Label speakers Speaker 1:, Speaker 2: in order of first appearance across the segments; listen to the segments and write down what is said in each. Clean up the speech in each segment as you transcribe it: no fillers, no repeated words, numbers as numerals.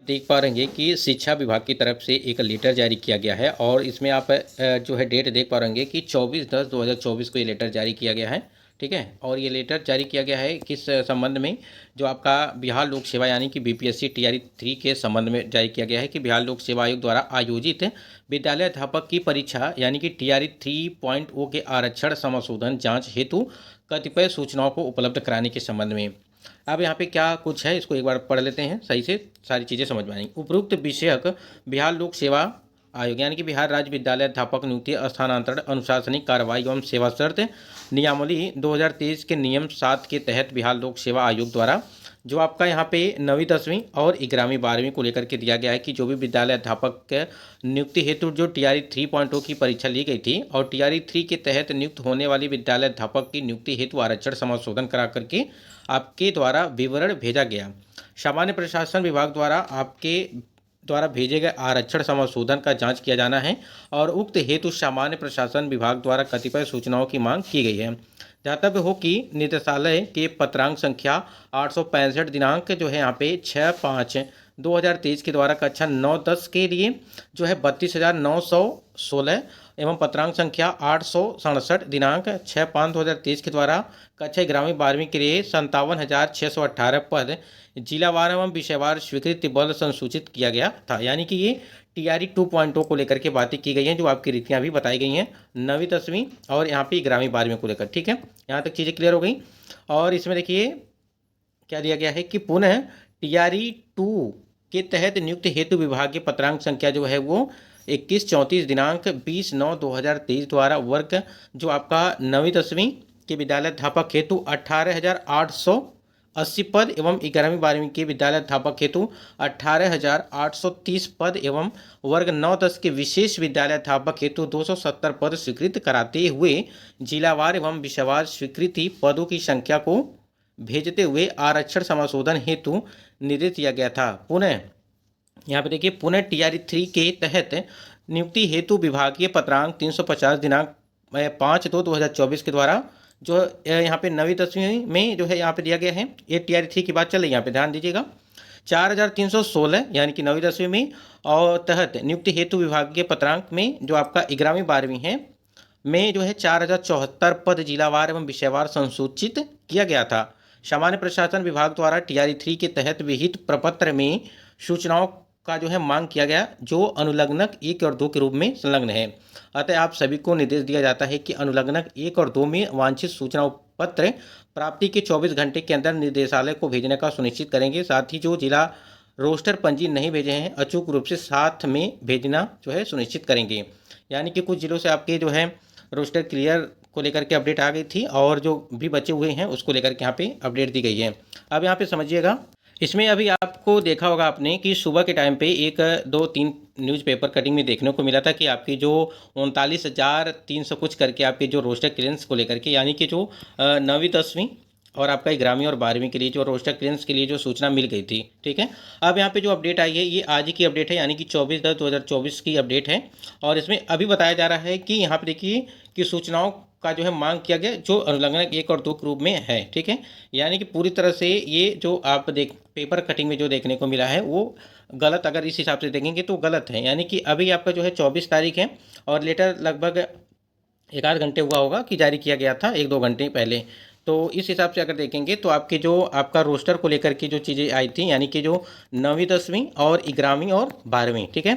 Speaker 1: देख पा रहेंगे कि शिक्षा विभाग की तरफ से एक लेटर जारी किया गया है और इसमें आप जो है डेट देख पा रहेंगे कि 24/10/2024 को ये लेटर जारी किया गया है। ठीक है, और ये लेटर जारी किया गया है किस संबंध में, जो आपका बिहार लोक सेवा यानी कि बीपीएससी टीआरई 3 के संबंध में जारी किया गया है कि बिहार लोक सेवा आयोग द्वारा आयोजित विद्यालय अध्यापक की परीक्षा यानी कि टीआरई 3.0 के आरक्षण समाशोधन जांच हेतु कतिपय सूचनाओं को उपलब्ध कराने के संबंध में। अब यहाँ पे क्या कुछ है इसको एक बार पढ़ लेते हैं, सही से सारी चीज़ें समझ में आएंगी। उपरोक्त विषयक बिहार लोक सेवा आयोग यानी कि बिहार राज्य विद्यालय अध्यापक नियुक्ति स्थानांतरण अनुशासनिक कार्रवाई एवं सेवा शर्त नियमावली 2023 के नियम 7 के तहत बिहार लोक सेवा आयोग द्वारा जो आपका यहाँ पे 9वीं 10वीं और 11वीं 12वीं को लेकर के दिया गया है कि जो भी विद्यालय अध्यापक के नियुक्ति हेतु जो टीआरई 3.0 की परीक्षा ली गई थी और टीआरई 3 के तहत नियुक्त होने वाली विद्यालय अध्यापक की नियुक्ति हेतु आरक्षण समाशोधन करा करके आपके द्वारा विवरण भेजा गया। सामान्य प्रशासन विभाग द्वारा आपके द्वारा भेजे गए आरक्षण समाशोधन का जांच किया जाना है और उक्त हेतु सामान्य प्रशासन विभाग द्वारा कतिपय सूचनाओं की मांग की गई है। ध्यातव्य हो कि निदेशालय के पत्रांक संख्या 865 दिनांक जो है यहाँ पे 6/5/2023 के द्वारा कक्षा 9-10 के लिए जो है 32,916 एवं पत्रांक संख्या 867 दिनांक 6/5/2023 के द्वारा कक्षा 11वीं 12वीं के लिए 57,618 पद जिलावार एवं विषयवार स्वीकृति बल संसूचित किया गया था। यानी कि ये टीआरई 2.0 को लेकर के बातें की गई हैं, जो आपकी रीतियाँ भी बताई गई हैं 9वीं 10वीं और यहाँ पे 11वीं 12वीं को लेकर। ठीक है, यहाँ तक चीज़ें क्लियर हो गई। और इसमें देखिए क्या दिया गया है कि पुनः टीआरई 2 के तहत नियुक्त हेतु विभागीय पत्रांक संख्या जो है वो 21-34 दिनांक 20/9/2023 द्वारा वर्ग जो आपका 9वीं 10वीं के विद्यालय अध्यापक हेतु 18,880 पद एवं 11वीं 12वीं के विद्यालय अध्यापक हेतु 18,830 पद एवं वर्ग 9-10 के विशेष विद्यालय अध्यापक हेतु 270 पद स्वीकृत कराते हुए जिलावार एवं विषयवार स्वीकृति पदों की संख्या को भेजते हुए आरक्षण समाशोधन हेतु निर्देश दिया गया था। पुनः यहाँ पे देखिए पुनः टीआरई 3 के तहत नियुक्ति हेतु विभागीय पत्रांक 350 दिनांक 5/2/2024 के द्वारा जो यहाँ पे 9वीं 10वीं में जो है यहाँ पे दिया गया है। ये टीआरई 3 की बात चल रही है, यहाँ पे ध्यान दीजिएगा। 4,316 यानी कि 9वीं 10वीं में और तहत नियुक्ति हेतु विभागीय पत्रांक में जो आपका 11वीं 12वीं है में जो है 4,074 पद जिलावार एवं विषयवार संसूचित किया गया था। सामान्य प्रशासन विभाग द्वारा टीआरई 3 के तहत विहित प्रपत्र में सूचनाओं का जो है मांग किया गया जो अनुलग्नक 1 और 2 के रूप में संलग्न है। अतः आप सभी को निर्देश दिया जाता है कि अनुलग्नक 1 और 2 में वांछित सूचना पत्र प्राप्ति के 24 घंटे के अंदर निर्देशालय को भेजने का सुनिश्चित करेंगे। साथ ही जो जिला रोस्टर पंजी नहीं भेजे हैं अचूक रूप से साथ में भेजना जो है सुनिश्चित करेंगे। यानी कि कुछ जिलों से आपके जो है रोस्टर क्लियर को लेकर के अपडेट आ गई थी और जो भी बचे हुए हैं उसको लेकर के यहाँ पे अपडेट दी गई है। अब यहाँ पे समझिएगा, इसमें अभी आपको देखा होगा आपने कि सुबह के टाइम पे 1 2 3 न्यूज़पेपर कटिंग में देखने को मिला था कि आपकी जो 39,300 कुछ करके आपके जो रोस्टर क्लियरेंस को लेकर के यानी कि जो 9वीं 10वीं और आपका 11वीं और 12वीं के लिए जो रोस्टर क्लियरेंस के लिए जो सूचना मिल गई थी। ठीक है, अब यहाँ पे जो अपडेट आई है ये आज की अपडेट है यानी कि 24/10/2024 की अपडेट है। और इसमें अभी बताया जा रहा है कि यहाँ पे देखिए कि सूचनाओं का जो है मांग किया गया जो अनुलग्नक 1 और 2 के रूप में है। ठीक है, यानी कि पूरी तरह से ये जो आप पेपर कटिंग में जो देखने को मिला है वो गलत, अगर इस हिसाब से देखेंगे तो गलत है। यानी कि अभी आपका जो है 24 तारीख है और लेटर लगभग 1 आध घंटे हुआ होगा कि जारी किया गया था, 1-2 घंटे पहले। तो इस हिसाब से अगर देखेंगे तो आपके जो आपका रोस्टर को लेकर के जो चीज़ें आई थी यानी कि जो 9वीं 10वीं और 11वीं और 12वीं, ठीक है,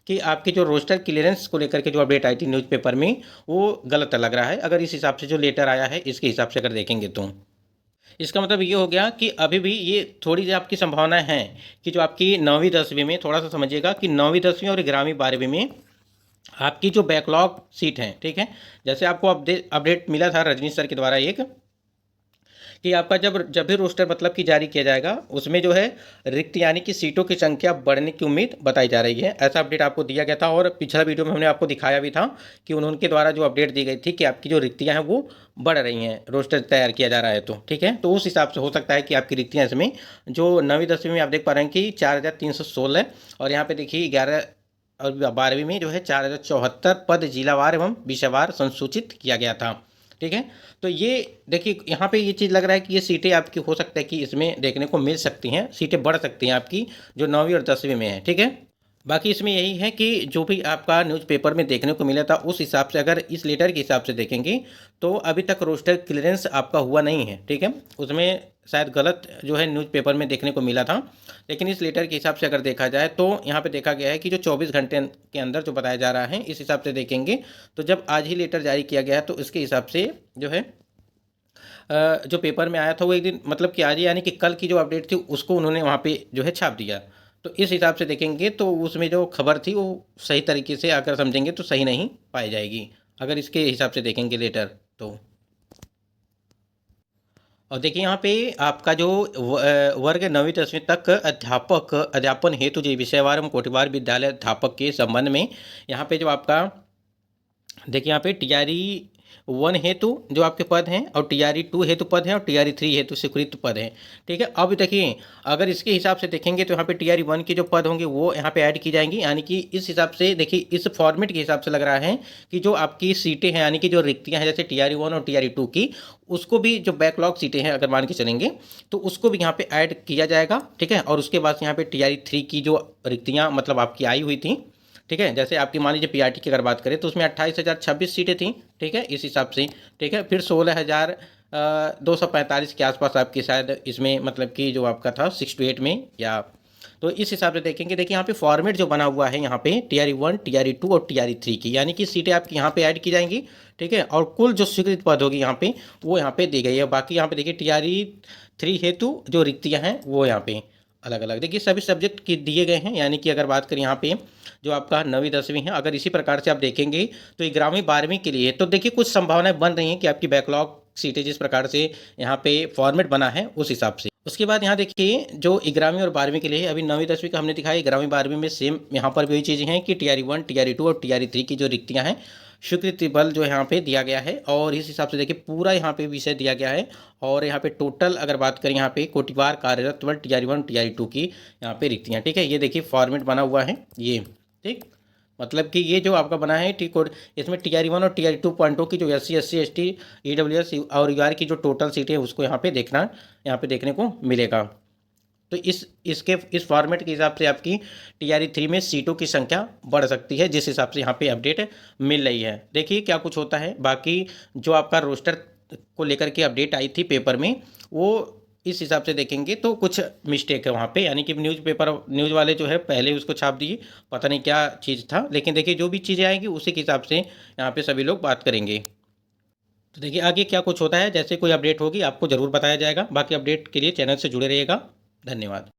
Speaker 1: कि आपके जो रोस्टर क्लियरेंस को लेकर के जो अपडेट आई थी न्यूज़पेपर में वो गलत लग रहा है। अगर इस हिसाब से जो लेटर आया है इसके हिसाब से अगर देखेंगे तो इसका मतलब ये हो गया कि अभी भी ये थोड़ी सी आपकी संभावना है कि जो आपकी 9वीं 10वीं में, थोड़ा सा समझिएगा कि 9वीं 10वीं और 11वीं 12वीं में आपकी जो बैकलॉग सीट हैं, ठीक है, जैसे आपको अपडेट मिला था रजनीश सर के द्वारा एक कि आपका जब भी रोस्टर मतलब कि जारी किया जाएगा उसमें जो है रिक्त यानी कि सीटों की संख्या बढ़ने की उम्मीद बताई जा रही है। ऐसा अपडेट आपको दिया गया था और पिछला वीडियो में हमने आपको दिखाया भी था कि उनके द्वारा जो अपडेट दी गई थी कि आपकी जो रिक्तियाँ हैं वो बढ़ रही हैं, रोस्टर तैयार किया जा रहा है। तो ठीक है, तो उस हिसाब से हो सकता है कि आपकी रिक्तियाँ इसमें जो 9वीं 10वीं में आप देख पा रहे हैं कि 4,316 और यहाँ पे देखिए 11 और 12वीं में जो है 4,074 पद जिलावार एवं विषयवार संसूचित किया गया था। ठीक है। तो ये देखिए यहाँ पे ये चीज़ लग रहा है कि ये सीटें आपकी हो सकता है कि इसमें देखने को मिल सकती हैं, सीटें बढ़ सकती हैं आपकी जो 9वीं और 10वीं में है, ठीक है। बाकी इसमें यही है कि जो भी आपका न्यूज़पेपर में देखने को मिला था उस हिसाब से अगर इस लेटर के हिसाब से देखेंगे तो अभी तक रोस्टर क्लियरेंस आपका हुआ नहीं है, ठीक है। उसमें शायद गलत जो है न्यूज़पेपर में देखने को मिला था, लेकिन इस लेटर के हिसाब से अगर देखा जाए तो यहाँ पे देखा गया है कि जो 24 घंटे के अंदर जो बताया जा रहा है इस हिसाब से देखेंगे तो जब आज ही लेटर जारी किया गया है तो इसके हिसाब से जो है जो पेपर में आया था वो एक दिन मतलब कि आज ही यानी कि कल की जो अपडेट थी उसको उन्होंने वहाँ पे जो है छाप दिया। तो इस हिसाब से देखेंगे तो उसमें जो खबर थी वो सही तरीके से अगर समझेंगे तो सही नहीं पाई जाएगी अगर इसके हिसाब से देखेंगे लेटर तो। और देखिए यहाँ पे आपका जो वर्ग 9वीं 10वीं तक अध्यापन हेतु जो विषयवार एवं कोटिवार विद्यालय अध्यापक के संबंध में यहाँ पे जो आपका देखिए यहाँ पे TRE 1 हेतु जो आपके पद हैं और TRE 2 हेतु पद हैं और TRE 3 हेतु स्वीकृत पद हैं, ठीक है। अब देखिए अगर इसके हिसाब से देखेंगे तो यहाँ पे TRE 1 के जो पद होंगे वो यहाँ पे ऐड की जाएंगी, यानी कि इस हिसाब से देखिए इस फॉर्मेट के हिसाब से लग रहा है कि जो आपकी सीटें हैं यानी कि जो रिक्तियाँ हैं जैसे TRE 1 और TRE 2 की, उसको भी जो बैकलॉग सीटें हैं अगर मान के चलेंगे तो उसको भी यहाँ पे ऐड किया जाएगा, ठीक है। और उसके बाद यहाँ पे TRE 3 की जो रिक्तियाँ मतलब आपकी आई हुई थी, ठीक है, जैसे आपकी मान लीजिए PRT की अगर बात करें तो उसमें 28,026 सीटें थी, ठीक है, इस हिसाब से, ठीक है। फिर 16,245 के आसपास आपकी शायद इसमें मतलब कि जो आपका था 6 to 8 में या, तो इस हिसाब से देखेंगे। देखिए यहाँ पे फॉर्मेट जो बना हुआ है यहाँ पे TRE 1 TRE 2 और TRE 3 की, यानी कि सीटें आपकी यहाँ पे ऐड की जाएंगी, ठीक है। और कुल जो स्वीकृत पद होगी यहाँ पे वो यहाँ पे दी गई है। बाकी यहाँ पे देखिए TRE 3 हेतु जो रिक्तियाँ हैं वो यहाँ पे अलग अलग देखिए सभी सब्जेक्ट की दिए गए हैं, यानी कि अगर बात करें यहाँ पे जो आपका 9वीं 10वीं है अगर इसी प्रकार से आप देखेंगे तो 11वीं 12वीं के लिए तो देखिए कुछ संभावनाएं बन रही हैं कि आपकी बैकलॉग सीटें जिस प्रकार से यहाँ पे फॉर्मेट बना है उस हिसाब से। उसके बाद यहाँ देखिए जो 11वीं और 12वीं के लिए अभी 9वीं 10वीं का हमने दिखाया, 11वीं 12वीं में सेम यहाँ पर भी वही चीज़ें हैं कि TRE 1 TRE 2 और TRE 3 की जो रिक्तियाँ हैं स्वीकृति बल जो यहाँ पे दिया गया है और इस हिसाब से देखिए पूरा यहाँ पे विषय दिया गया है। और यहाँ पे टोटल अगर बात करें यहाँ पे कोटिवार कार्यरत बल TRE 1 TRE 2 की यहाँ पे रिक्तियाँ, ठीक है। ये देखिए फॉर्मेट बना हुआ है ये, ठीक, मतलब कि ये जो आपका बना है टी कोड इसमें TRE 1 और TRE 2.0 की जो SC SC ST EWS और UR की जो टोटल सीटें हैं उसको यहाँ पे देखना, यहाँ पे देखने को मिलेगा। तो इस फॉर्मेट के हिसाब से आपकी TRE 3 में सीटों की संख्या बढ़ सकती है जिस हिसाब से यहाँ पे अपडेट मिल रही है। देखिए क्या कुछ होता है। बाकी जो आपका रोस्टर को लेकर के अपडेट आई थी पेपर में वो इस हिसाब से देखेंगे तो कुछ मिस्टेक है वहाँ पे, यानी कि न्यूज़ वाले जो है पहले उसको छाप दिए, पता नहीं क्या चीज़ था, लेकिन देखिए जो भी चीज़ें आएंगी उसी के हिसाब से यहाँ पे सभी लोग बात करेंगे। तो देखिए आगे क्या कुछ होता है, जैसे कोई अपडेट होगी आपको ज़रूर बताया जाएगा। बाकी अपडेट के लिए चैनल से जुड़े रहिएगा। धन्यवाद।